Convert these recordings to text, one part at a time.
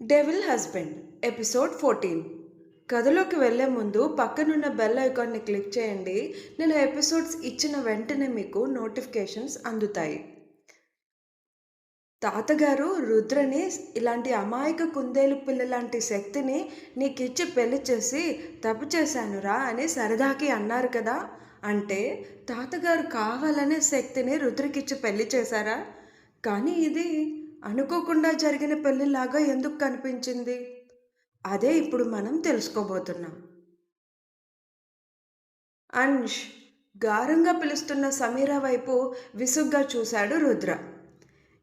Devil husband episode 14. కథలోకి వెళ్ళే ముందు పక్కనున్న బెల్ ఐకాన్ని క్లిక్ చేయండి. నేను ఎపిసోడ్స్ ఇచ్చిన వెంటనే మీకు నోటిఫికేషన్స్ అందుతాయి. తాతగారు రుద్రని ఇలాంటి అమాయక కుందేలు పిల్ల లాంటి శక్తిని నీకిచ్చి పెళ్లి చేసి తప్పు చేశానురా అని సరదాకి అన్నారు కదా. అంటే తాతగారు కావాలనే శక్తిని రుద్రకిచ్చి పెళ్లి చేశారా? కానీ ఇది అనుకోకుండా జరిగిన పెళ్లిలాగా ఎందుకు కనిపించింది? అదే ఇప్పుడు మనం తెలుసుకోబోతున్నాం. అంష్ గారంగా పిలుస్తున్న సమీర వైపు విసుగ్గా చూశాడు రుద్ర.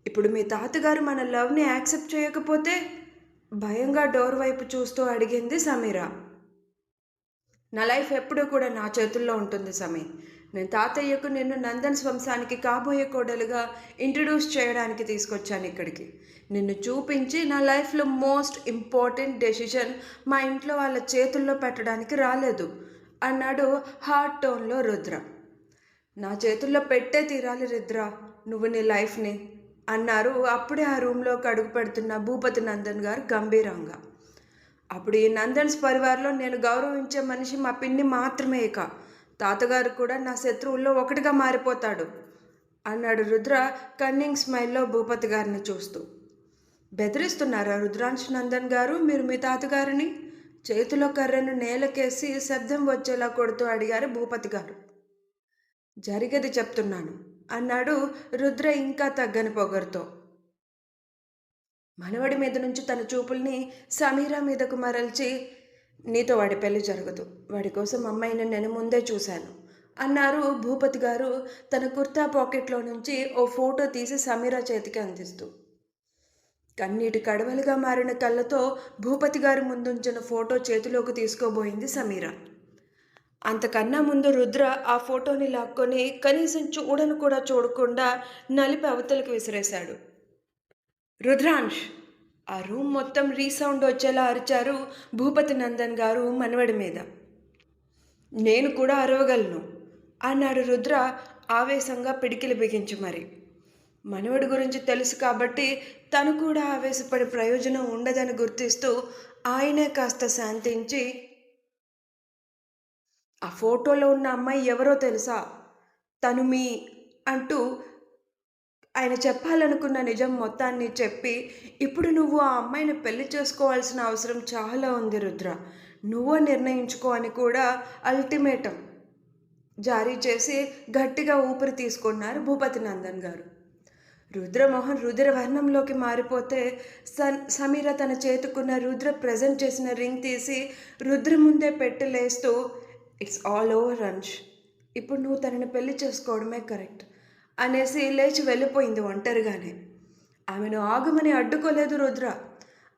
ఇప్పుడు మీ తాతగారు మన లవ్ని యాక్సెప్ట్ చేయకపోతే? భయంగా డోర్ వైపు చూస్తూ అడిగింది సమీర. నా లైఫ్ ఎప్పుడూ కూడా నా చేతుల్లో ఉంటుంది సమీ. నేను తాతయ్యకు నిన్ను నందన్స్ వంశానికి కాబోయే కోడలుగా ఇంట్రడ్యూస్ చేయడానికి తీసుకొచ్చాను ఇక్కడికి. నిన్ను చూపించి నా లైఫ్లో మోస్ట్ ఇంపార్టెంట్ డెసిషన్ మా ఇంట్లో వాళ్ళ చేతుల్లో పెట్టడానికి రాలేదు అన్నాడు హార్డ్ టోన్లో రుద్ర. నా చేతుల్లో పెట్టే తీరాలి రుద్ర నువ్వు నీ లైఫ్ని అన్నారు అప్పుడే ఆ రూమ్లోకి అడుగు పెడుతున్న భూపతి నందన్ గారు గంభీరంగా. అప్పుడు ఈ నందన్స్ పరివారంలో నేను గౌరవించే మనిషి మా పిన్ని మాత్రమే. ఇక తాతగారు కూడా నా శత్రువుల్లో ఒకటిగా మారిపోతాడు అన్నాడు రుద్ర కన్నింగ్ స్మైల్లో భూపతి గారిని చూస్తూ. బెదిరిస్తున్నారా రుద్రాంశ్ నందన్ గారు మీరు మీ తాతగారిని? చేతిలో కర్రను నేలకేసి శబ్దం వచ్చేలా కొడుతూ అడిగారు భూపతి గారు. జరిగేది చెప్తున్నాను అన్నాడు రుద్ర ఇంకా తగ్గని పొగరుతో. మనవడి మీద నుంచి తన చూపుల్ని సమీరా మీదకు మరల్చి, నీతో వాడి పెళ్లి జరగదు, వాడి కోసం అమ్మాయిని నేను ముందే చూశాను అన్నారు భూపతి గారు తన కుర్తా పాకెట్లో నుంచి ఓ ఫోటో తీసి సమీరా చేతికి అందిస్తూ. కన్నీటి కడవలుగా మారిన కళ్ళతో భూపతి గారి ముందుంచిన ఫోటో చేతిలోకి తీసుకోబోయింది సమీర. అంతకన్నా ముందు రుద్ర ఆ ఫోటోని లాక్కొని కనీసం చూడను కూడా చూడకుండా నలిపి అవతలకి విసిరేశాడు. రుద్రాంష్! ఆ రూమ్ మొత్తం రీసౌండ్ వచ్చేలా అరిచారు భూపతి నందన్ గారు మనవడి మీద. నేను కూడా అరవగలను అన్నాడు రుద్ర ఆవేశంగా పిడికిలి బిగించి మరి. మనవడి గురించి తెలుసు కాబట్టి తను కూడా ఆవేశపడే ప్రయోజనం ఉండదని గుర్తిస్తూ ఆయనే కాస్త శాంతించి, ఆ ఫోటోలో ఉన్న అమ్మాయి ఎవరో తెలుసా? తను మీ అంటూ ఆయన చెప్పాలనుకున్న నిజం మొత్తాన్ని చెప్పి, ఇప్పుడు నువ్వు ఆ అమ్మాయిని పెళ్లి చేసుకోవాల్సిన అవసరం చాలా ఉంది రుద్ర, నువ్వో నిర్ణయించుకో అని కూడా అల్టిమేటం జారీ చేసి గట్టిగా ఊపిరి తీసుకున్నారు భూపతి నందన్ గారు. రుద్రమోహన్ రుద్రవర్ణంలోకి మారిపోతే సమీర తన చేతుకున్న రుద్ర ప్రజెంట్ చేసిన రింగ్ తీసి రుద్ర ముందే పెట్టలేస్తూ, ఇట్స్ ఆల్ ఓవర్ అంష్, ఇప్పుడు నువ్వు తనని పెళ్లి చేసుకోవడమే కరెక్ట్ అనేసి లేచి వెళ్ళిపోయింది ఒంటరిగానే. ఆమెను ఆగమని అడ్డుకోలేదు రుద్ర.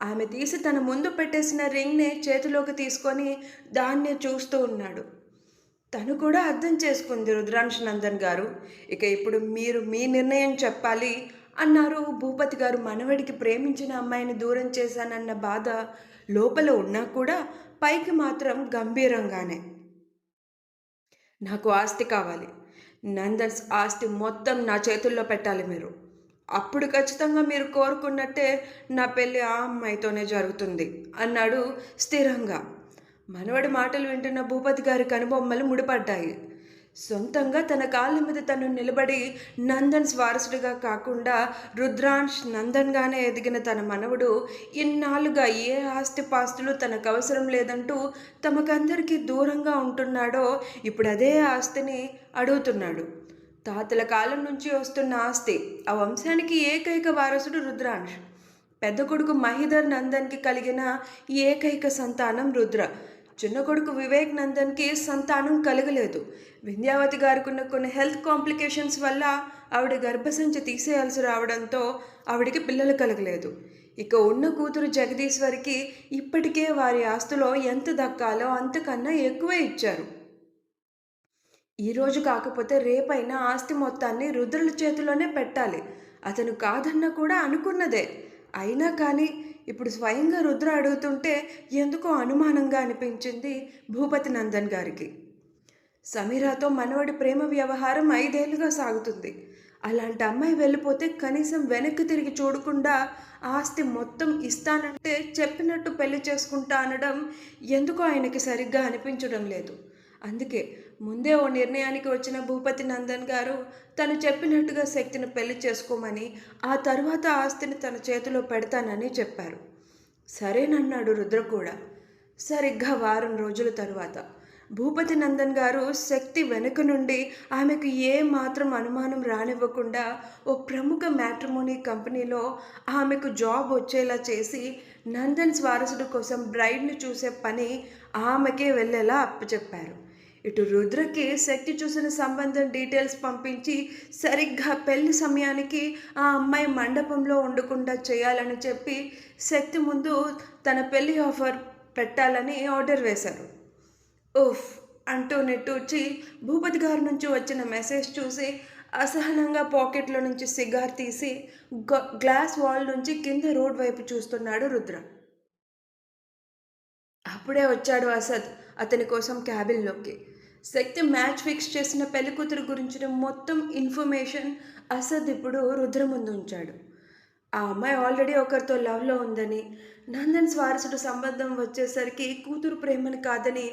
ఆమె తీసి తన ముందు పెట్టేసిన రింగ్ని చేతిలోకి తీసుకొని దాన్నే చూస్తూ ఉన్నాడు. తను కూడా అర్థం చేసుకుంది రుద్రాంశ్ నందన్ గారు. ఇక ఇప్పుడు మీరు మీ నిర్ణయం చెప్పాలి అన్నారు భూపతి గారు. మనవడికి ప్రేమించిన అమ్మాయిని దూరం చేశానన్న బాధ లోపల ఉన్నా కూడా పైకి మాత్రం గంభీరంగానే. నాకు ఆస్తి కావాలి, నందన్స్ ఆస్తి మొత్తం నా చేతుల్లో పెట్టాలి మీరు. అప్పుడు ఖచ్చితంగా మీరు కోరుకున్నట్టే నా పెళ్ళి ఆ అమ్మాయితోనే జరుగుతుంది అన్నాడు స్థిరంగా. మనవడి మాటలు వింటున్న భూపతి గారి కనుబొమ్మలు ముడిపడ్డాయి. సొంతంగా తన కాళ్ళ మీద తను నిలబడి నందన్స్ వారసుడిగా కాకుండా రుద్రాంశ్ నందన్గానే ఎదిగిన తన మనవడు ఇన్నాళ్ళుగా ఏ ఆస్తిపాస్తులు తనకు అవసరం లేదంటూ తమకందరికీ దూరంగా ఉంటున్నాడో ఇప్పుడు అదే ఆస్తిని అడుగుతున్నాడు. తాతల కాలం నుంచి వస్తున్న ఆస్తి, ఆ వంశానికి ఏకైక వారసుడు రుద్రాంశ్. పెద్ద కొడుకు మహిధర్ నందన్కి కలిగిన ఏకైక సంతానం రుద్ర. చిన్న కొడుకు వివేక్ నందన్కి సంతానం కలగలేదు. వింధ్యావతి గారికి ఉన్న కొన్ని హెల్త్ కాంప్లికేషన్స్ వల్ల ఆవిడ గర్భసంచి తీసేయాల్సి రావడంతో ఆవిడికి పిల్లలు కలగలేదు. ఇక ఉన్న కూతురు జగదీశ్వరికి ఇప్పటికే వారి ఆస్తిలో ఎంత దక్కాలో అంతకన్నా ఎక్కువే ఇచ్చారు. ఈరోజు కాకపోతే రేపైనా ఆస్తి మొత్తాన్ని రుద్రుల చేతిలోనే పెట్టాలి. అతను కాదన్నా కూడా అనుకున్నదే. అయినా కానీ ఇప్పుడు స్వయంగా రుద్ర అడుగుతుంటే ఎందుకో అనుమానంగా అనిపించింది భూపతి నందన్ గారికి. సమీరాతో మనవడి ప్రేమ వ్యవహారం 5 ఏళ్లుగా సాగుతుంది. అలాంటి అమ్మాయి వెళ్ళిపోతే కనీసం వెనక్కి తిరిగి చూడకుండా ఆస్తి మొత్తం ఇస్తానంటే చెప్పినట్టు పెళ్లి చేసుకుంటా అనడం ఎందుకో ఆయనకి సరిగ్గా అనిపించడం లేదు. అందుకే ముందే ఓ నిర్ణయానికి వచ్చిన భూపతి నందన్ గారు తను చెప్పినట్టుగా శక్తిని పెళ్లి చేసుకోమని, ఆ తరువాత ఆస్తిని తన చేతిలో పెడతానని చెప్పారు. సరేనన్నాడు రుద్ర కూడా. సరిగ్గా వారం రోజుల తరువాత భూపతి నందన్ గారు శక్తి వెనుక నుండి ఆమెకు ఏ మాత్రం అనుమానం రానివ్వకుండా ఓ ప్రముఖ మ్యాట్రిమోనీ కంపెనీలో ఆమెకు జాబ్ వచ్చేలా చేసి నందన్స్ వారసుడు కోసం బ్రైడ్ని చూసే పని ఆమెకే వెళ్ళేలా అప్పచెప్పారు. ఇటు రుద్రకి శక్తి చూసిన సంబంధం డీటెయిల్స్ పంపించి సరిగ్గా పెళ్లి సమయానికి ఆ అమ్మాయి మండపంలో ఉండకుండా చేయాలని చెప్పి శక్తి ముందు తన పెళ్లి ఆఫర్ పెట్టాలని ఆర్డర్ వేశారు. ఉఫ్ అంటూ నెట్టూర్చి భూపతి గారి నుంచి వచ్చిన మెసేజ్ చూసి అసహనంగా పాకెట్లో నుంచి సిగార్ తీసి గ్లాస్ వాల్ నుంచి కింద రోడ్ వైపు చూస్తున్నాడు రుద్ర. అప్పుడే వచ్చాడు అసద్ అతని కోసం క్యాబిన్లోకి. శక్తి మ్యాచ్ ఫిక్స్ చేసిన పెళ్లికూతురు గురించిన మొత్తం ఇన్ఫర్మేషన్ అసద్ ఇప్పుడు రుద్ర ముందు ఉంచాడు. ఆ అమ్మాయి ఆల్రెడీ ఒకరితో లవ్లో ఉందని, నందన్ వారసుడు సంబంధం వచ్చేసరికి కూతురు ప్రేమని కాదని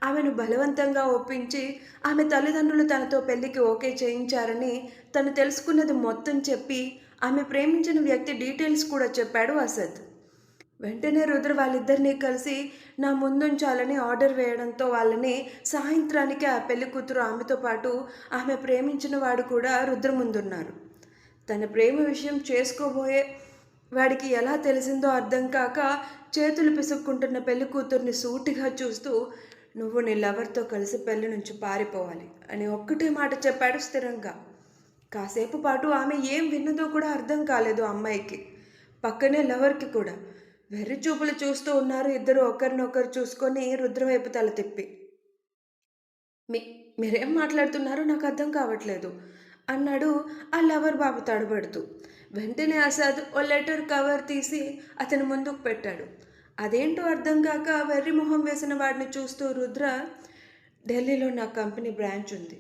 ఆమెను బలవంతంగా ఒప్పించి ఆమె తల్లిదండ్రులు తనతో పెళ్లికి ఓకే చేయించారని తను తెలుసుకున్నది మొత్తం చెప్పి ఆమె ప్రేమించిన వ్యక్తి డీటెయిల్స్ కూడా చెప్పాడు అసద్. వెంటనే రుద్ర వాళ్ళిద్దరినీ కలిసి నా ముందుంచాలని ఆర్డర్ వేయడంతో వాళ్ళని సాయంత్రానికి ఆ పెళ్లి కూతురు ఆమెతో పాటు ఆమె ప్రేమించిన వాడు కూడా రుద్ర ముందున్నారు. తన ప్రేమ విషయం చేసుకోబోయే వాడికి ఎలా తెలిసిందో అర్థం కాక చేతులు పిసుక్కుంటున్న పెళ్లి కూతుర్ని సూటిగా చూస్తూ, నువ్వు నీ లవర్తో కలిసి పెళ్లి నుంచి పారిపోవాలి అని ఒక్కటే మాట చెప్పాడు స్థిరంగా. కాసేపు పాటు ఆమె ఏం విన్నదో కూడా అర్థం కాలేదు అమ్మాయికి, పక్కనే లవర్కి కూడా. వెర్రి చూపులు చూస్తూ ఉన్నారు ఇద్దరు ఒకరినొకరు చూసుకొని రుద్రవైపు తల తిప్పి. మీ మీరేం మాట్లాడుతున్నారో నాకు అర్థం కావట్లేదు అన్నాడు ఆ లవర్ బాబు తడబడుతూ. వెంటనే అసద్ ఓ లెటర్ కవర్ తీసి అతని ముందుకు పెట్టాడు. అదేంటో అర్థం కాక వెర్రి మొహం వేసిన వాడిని చూస్తూ రుద్ర, ఢిల్లీలో నా కంపెనీ బ్రాంచ్ ఉంది,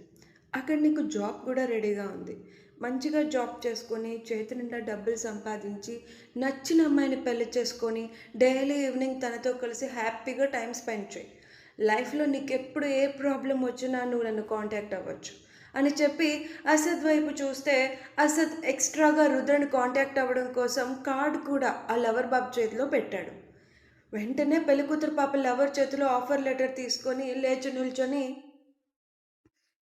అక్కడ నీకు జాబ్ కూడా రెడీగా ఉంది. మంచిగా జాబ్ చేసుకొని చేతి నిండా డబ్బులు సంపాదించి నచ్చిన అమ్మాయిని పెళ్లి చేసుకొని డైలీ ఈవినింగ్ తనతో కలిసి హ్యాపీగా టైం స్పెండ్ చేయి. లైఫ్లో నీకు ఎప్పుడు ఏ ప్రాబ్లం వచ్చినా నువ్వు నన్ను కాంటాక్ట్ అవ్వచ్చు అని చెప్పి అసద్ వైపు చూస్తే అసద్ ఎక్స్ట్రాగా రుద్రని కాంటాక్ట్ అవ్వడం కోసం కార్డు కూడా ఆ లవర్ బాబు చేతిలో పెట్టాడు. వెంటనే పెళ్ళికూతురు పాప లవర్ చేతిలో ఆఫర్ లెటర్ తీసుకొని లేచి నిల్చొని,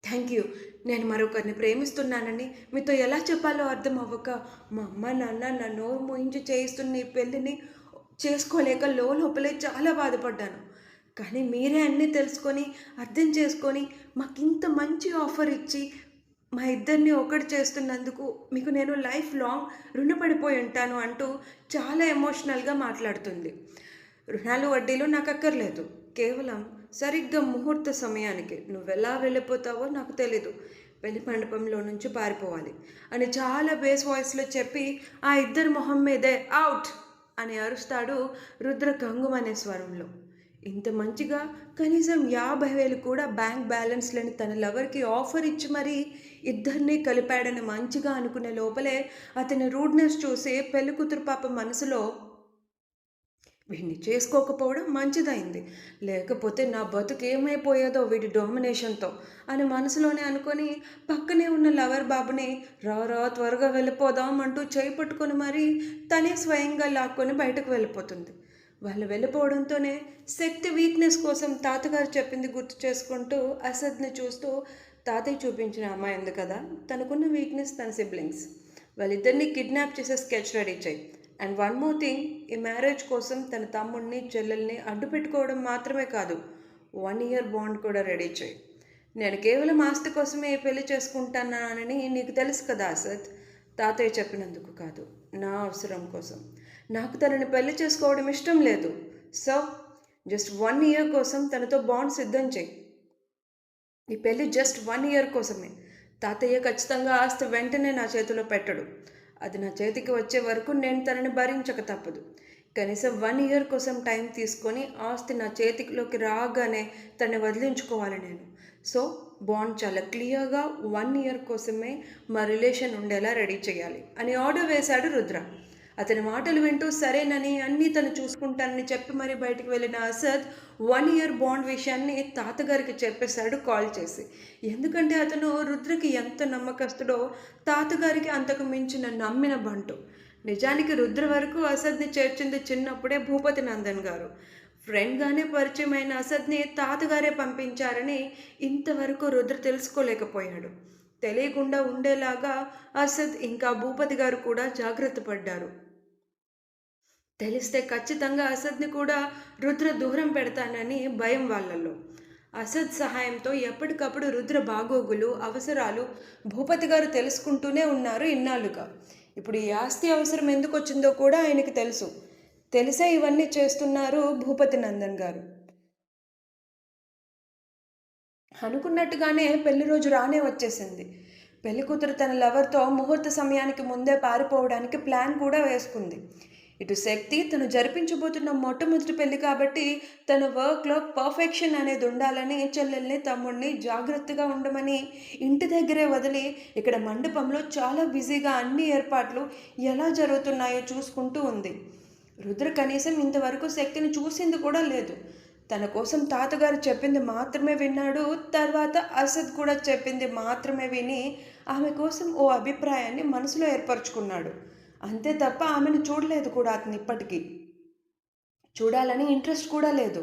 థ్యాంక్ యూ, నేను మరొకరిని ప్రేమిస్తున్నానని మీతో ఎలా చెప్పాలో అర్థం అవ్వక మా అమ్మ నాన్న నా నోరు మోయించి చేయిస్తున్న ఈ పెళ్ళిని చేసుకోలేక లోపలే చాలా బాధపడ్డాను. కానీ మీరే అన్నీ తెలుసుకొని అర్థం చేసుకొని మాకు ఇంత మంచి ఆఫర్ ఇచ్చి మా ఇద్దరిని ఒకటి చేస్తున్నందుకు మీకు నేను లైఫ్ లాంగ్ రుణపడిపోయి ఉంటాను అంటూ చాలా ఎమోషనల్గా మాట్లాడుతుంది. రుణాలు వడ్డీలు నాకు అక్కర్లేదు, కేవలం సరిగ్గా ముహూర్త సమయానికి నువ్వెలా వెళ్ళిపోతావో నాకు తెలీదు, పెళ్లి మండపంలో నుంచి పారిపోవాలి అని చాలా బేస్ వాయిస్లో చెప్పి ఆ ఇద్దరి మొహం మీదే అవుట్ అని అరుస్తాడు రుద్ర కంగుమనే స్వరంలో. ఇంత మంచిగా కనీసం 50,000 కూడా బ్యాంక్ బ్యాలెన్స్ లేని తన లవర్కి ఆఫర్ ఇచ్చి మరీ ఇద్దరినీ కలిపాడని మంచిగా అనుకునే లోపలే అతని రూడ్నెస్ చూసి పెళ్ళికూతురు పాప మనసులో, వీడిని చేసుకోకపోవడం మంచిదైంది, లేకపోతే నా బతుకు ఏమైపోయేదో వీడి డామినేషన్తో అని మనసులోనే అనుకొని పక్కనే ఉన్న లవర్ బాబుని రా రా త్వరగా వెళ్ళిపోదాం అంటూ చేయి పట్టుకొని మరీ తనే స్వయంగా లాక్కొని బయటకు వెళ్ళిపోతుంది. వాళ్ళు వెళ్ళిపోవడంతోనే శక్తి వీక్నెస్ కోసం తాతగారు చెప్పింది గుర్తు చేసుకుంటూ అసద్ని చూస్తూ, తాతయ్య చూపించిన అమ్మాయి ఉంది కదా, తనకున్న వీక్నెస్ తన సిబ్లింగ్స్, వాళ్ళిద్దరిని కిడ్నాప్ చేసే స్కెచ్ రెడీ చేయి. అండ్ వన్ మోర్ థింగ్, ఈ మ్యారేజ్ కోసం తన తమ్ముడిని చెల్లెల్ని అడ్డు పెట్టుకోవడం మాత్రమే కాదు, 1 year బాండ్ కూడా రెడీ చేయి. నేను కేవలం ఆస్తి కోసమే ఈ పెళ్లి చేసుకుంటానని నీకు తెలుసు కదా అసద్, తాతయ్య చెప్పినందుకు కాదు, నా అవసరం కోసం. నాకు తనని పెళ్లి చేసుకోవడం ఇష్టం లేదు. సో జస్ట్ 1 year కోసం తనతో బాండ్ సిద్ధం చేయి. ఈ పెళ్ళి జస్ట్ 1 year కోసమే. తాతయ్య ఖచ్చితంగా ఆస్తి వెంటనే నా చేతిలో పెట్టడు. అది నా చేతికి వచ్చే వరకు నేను తనని భరించక తప్పదు. కనీసం 1 year కోసం టైం తీసుకొని ఆస్తి నా చేతిలోకి రాగానే తనని వదిలించుకోవాలి నేను. సో బాండ్ చాలా క్లియర్గా 1 ఇయర్ కోసమే మా రిలేషన్ ఉండేలా రెడీ చేయాలి అని ఆర్డర్ వేశాడు రుద్ర. అతని మాటలు వింటూ సరేనని అన్నీ తను చూసుకుంటానని చెప్పి మరీ బయటికి వెళ్ళిన అసద్ 1 ఇయర్ బాండ్ విషయాన్ని తాతగారికి చెప్పేశాడు కాల్ చేసి. ఎందుకంటే అతను రుద్రకి ఎంత నమ్మకస్తుడో తాతగారికి అంతకు మించిన నమ్మిన బంటు. నిజానికి రుద్ర వరకు అసద్ని చేర్చింది చిన్నప్పుడే భూపతి నందన్ గారు. ఫ్రెండ్గానే పరిచయమైన అసద్ని తాతగారే పంపించారని ఇంతవరకు రుద్ర తెలుసుకోలేకపోయాడు. తెలియకుండా ఉండేలాగా అసద్ ఇంకా భూపతి గారు కూడా జాగ్రత్త పడ్డారు. తెలిస్తే ఖచ్చితంగా అసద్ని కూడా రుద్ర దూరం పెడతానని భయం వాళ్ళల్లో. అసద్ సహాయంతో ఎప్పటికప్పుడు రుద్ర బాగోగులు అవసరాలు భూపతి గారు తెలుసుకుంటూనే ఉన్నారు ఇన్నాళ్ళుగా. ఇప్పుడు ఈ ఆస్తి అవసరం ఎందుకు వచ్చిందో కూడా ఆయనకి తెలుసు. తెలిసే ఇవన్నీ చేస్తున్నారు భూపతి నందన్ గారు. అనుకున్నట్టుగానే పెళ్లి రోజు రానే వచ్చేసింది. పెళ్లి కూతురు తన లవర్తో ముహూర్త సమయానికి ముందే పారిపోవడానికి ప్లాన్ కూడా వేసుకుంది. ఇటు శక్తి తను జరిపించబోతున్న మొట్టమొదటి పెళ్లి కాబట్టి తన వర్క్లో పర్ఫెక్షన్ అనేది ఉండాలని చెల్లెల్ని తమ్ముడిని జాగ్రత్తగా ఉండమని ఇంటి దగ్గరే వదిలి ఇక్కడ మండపంలో చాలా బిజీగా అన్ని ఏర్పాట్లు ఎలా జరుగుతున్నాయో చూసుకుంటూ ఉంది. రుద్ర కనీసం ఇంతవరకు శక్తిని చూసింది కూడా లేదు. తన కోసం తాతగారు చెప్పింది మాత్రమే విన్నాడు. తర్వాత అసద్ కూడా చెప్పింది మాత్రమే విని ఆమె కోసం ఓ అభిప్రాయాన్ని మనసులో ఏర్పరచుకున్నాడు. అంతే తప్ప ఆమెను చూడలేదు కూడా అతను ఇప్పటికీ. చూడాలని ఇంట్రెస్ట్ కూడా లేదు.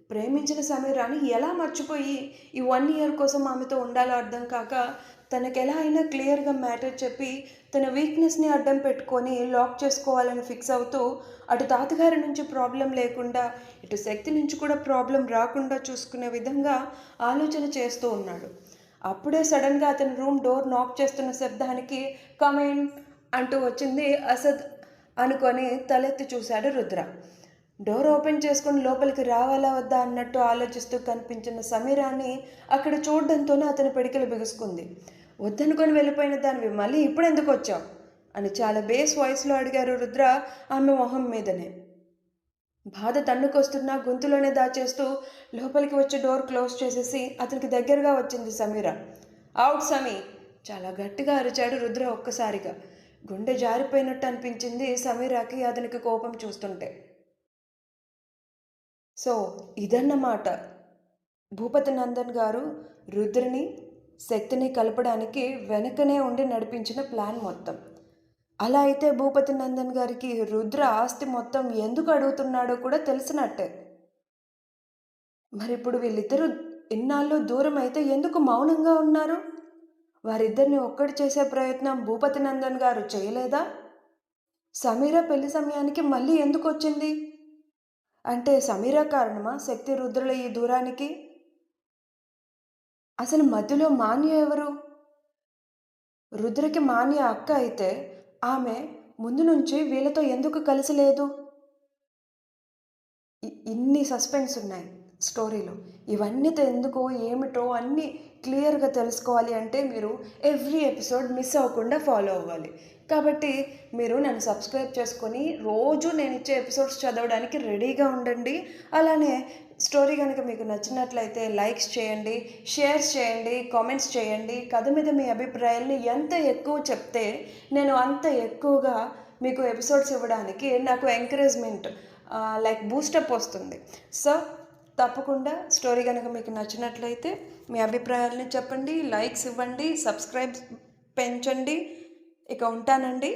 ప్రేమించిన సమీరాని ఎలా మర్చిపోయి ఈ 1 ఇయర్ కోసం ఆమెతో ఉండాలో అర్థం కాక తనకెలా అయినా క్లియర్గా మ్యాటర్ చెప్పి తన వీక్నెస్ని అడ్డం పెట్టుకొని లాక్ చేసుకోవాలని ఫిక్స్ అవుతూ అటు తాతగారి నుంచి ప్రాబ్లం లేకుండా ఇటు శక్తి నుంచి కూడా ప్రాబ్లం రాకుండా చూసుకునే విధంగా ఆలోచన చేస్తూ ఉన్నాడు. అప్పుడే సడన్గా అతని రూమ్ డోర్ నాక్ చేస్తున్న శబ్దానికి కమెంట్ అంటూ వచ్చింది అసద్ అనుకొని తలెత్తి చూశాడు రుద్ర. డోర్ ఓపెన్ చేసుకుని లోపలికి రావాలా వద్దా అన్నట్టు ఆలోచిస్తూ కనిపించిన సమీరాన్ని అక్కడ చూడడంతోనే అతని పిడికిలు బిగుసుకుంది. వద్దనుకొని వెళ్ళిపోయిన దానివి మళ్ళీ ఇప్పుడు ఎందుకు వచ్చావు అని చాలా బేస్ వాయిస్లో అడిగారు రుద్ర ఆమె మొహం మీదనే. బాధ తన్నుకొస్తున్నా గొంతులోనే దాచేస్తూ లోపలికి వచ్చి డోర్ క్లోజ్ చేసేసి అతనికి దగ్గరగా వచ్చింది సమీర. అవుట్ సమీ చాలా గట్టిగా అరిచాడు రుద్ర ఒక్కసారిగా. గుండె జారిపోయినట్టు అనిపించింది సమీరాకి అతనికి కోపం చూస్తుంటే. సో ఇదన్నమాట భూపతి నందన్ గారు రుద్రని శక్తిని కలపడానికి వెనకనే ఉండి నడిపించిన ప్లాన్ మొత్తం. అలా అయితే భూపతి నందన్ గారికి రుద్ర ఆస్తి మొత్తం ఎందుకు అడుగుతున్నాడో కూడా తెలిసినట్టే. మరి ఇప్పుడు వీళ్ళిద్దరూ ఇన్నాళ్ళు దూరం అయితే ఎందుకు మౌనంగా ఉన్నారు? వారిద్దరిని ఒక్కటి చేసే ప్రయత్నం భూపతి నందన్ గారు చేయలేదా? సమీర పెళ్లి సమయానికి మళ్ళీ ఎందుకు వచ్చింది? అంటే సమీర కారణమా శక్తి రుద్రుల ఈ దూరానికి? అసలు మధ్యలో మాన్య ఎవరు? రుద్రకి మాన్య అక్క అయితే ఆమె ముందు నుంచి వీళ్ళతో ఎందుకు కలిసి లేదు? ఇన్ని సస్పెన్స్ ఉన్నాయి స్టోరీలో. ఇవన్నీతో ఎందుకు ఏమిటో అన్నీ క్లియర్గా తెలుసుకోవాలి అంటే మీరు ఎవ్రీ ఎపిసోడ్ మిస్ అవ్వకుండా ఫాలో అవ్వాలి. కాబట్టి మీరు నన్ను సబ్స్క్రైబ్ చేసుకొని రోజు నేను ఇచ్చే ఎపిసోడ్స్ చదవడానికి రెడీగా ఉండండి. అలానే స్టోరీ కనుక మీకు నచ్చినట్లయితే లైక్స్ చేయండి, షేర్స్ చేయండి, కామెంట్స్ చేయండి. కథ మీద మీ అభిప్రాయాల్ని ఎంత ఎక్కువ చెప్తే నేను అంత ఎక్కువగా మీకు ఎపిసోడ్స్ ఇవ్వడానికి నాకు ఎంకరేజ్మెంట్ లైక్ బూస్టప్ వస్తుంది. సో తప్పకుండా స్టోరీ కనుక మీకు నచ్చినట్లయితే మీ అభిప్రాయాలని చెప్పండి, లైక్స్ ఇవ్వండి, సబ్స్క్రైబ్ పెంచండి. ఇక ఉంటానండి.